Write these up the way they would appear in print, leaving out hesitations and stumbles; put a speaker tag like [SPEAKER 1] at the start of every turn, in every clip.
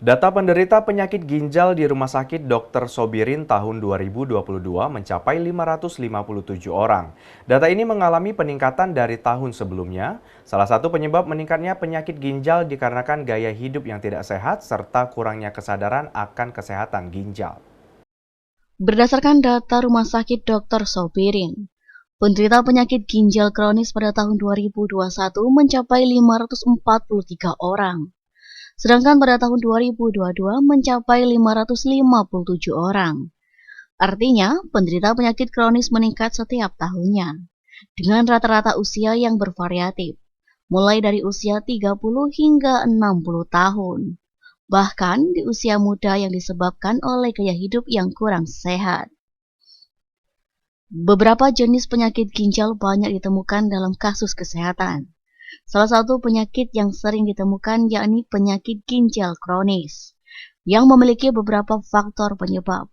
[SPEAKER 1] Data penderita penyakit ginjal di Rumah Sakit Dr. Sobirin tahun 2022 mencapai 557 orang. Data ini mengalami peningkatan dari tahun sebelumnya. Salah satu penyebab meningkatnya penyakit ginjal dikarenakan gaya hidup yang tidak sehat serta kurangnya kesadaran akan kesehatan ginjal.
[SPEAKER 2] Berdasarkan data Rumah Sakit Dr. Sobirin, penderita penyakit ginjal kronis pada tahun 2021 mencapai 543 orang. Sedangkan pada tahun 2022 mencapai 557 orang. Artinya, penderita penyakit kronis meningkat setiap tahunnya, dengan rata-rata usia yang bervariatif, mulai dari usia 30 hingga 60 tahun. Bahkan di usia muda yang disebabkan oleh gaya hidup yang kurang sehat. Beberapa jenis penyakit ginjal banyak ditemukan dalam kasus kesehatan. Salah satu penyakit yang sering ditemukan yakni penyakit ginjal kronis, yang memiliki beberapa faktor penyebab,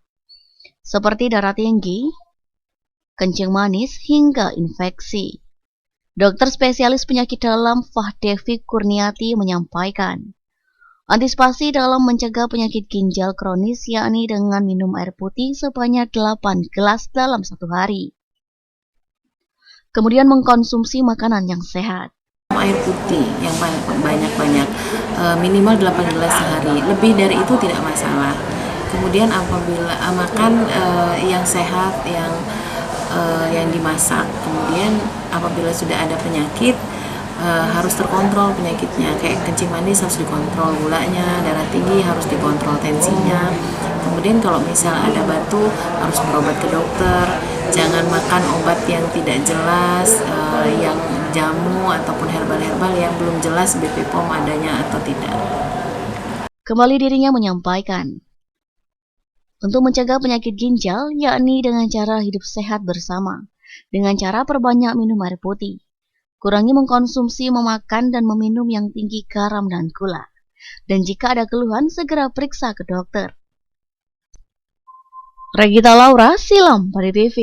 [SPEAKER 2] seperti darah tinggi, kencing manis, hingga infeksi. Dokter spesialis penyakit dalam Fahdevi Kurniati menyampaikan, antisipasi dalam mencegah penyakit ginjal kronis yakni dengan minum air putih sebanyak 8 gelas dalam satu hari. Kemudian mengkonsumsi makanan yang sehat.
[SPEAKER 3] Air putih yang banyak-banyak, minimal 8 gelas sehari, lebih dari itu tidak masalah. Kemudian apabila makan yang sehat, yang dimasak. Kemudian apabila sudah ada penyakit, harus terkontrol penyakitnya, kayak kencing manis harus dikontrol gulanya, darah tinggi harus dikontrol tensinya. Kemudian kalau misal ada batu harus berobat ke dokter, jangan makan obat yang tidak jelas, yang jamu ataupun herbal-herbal yang belum jelas BPOM adanya atau tidak.
[SPEAKER 2] Kembali dirinya menyampaikan, untuk mencegah penyakit ginjal yakni dengan cara hidup sehat bersama, dengan cara perbanyak minum air putih, kurangi mengkonsumsi, memakan dan meminum yang tinggi garam dan gula, dan jika ada keluhan segera periksa ke dokter. Regita Laura, Silam Padi TV.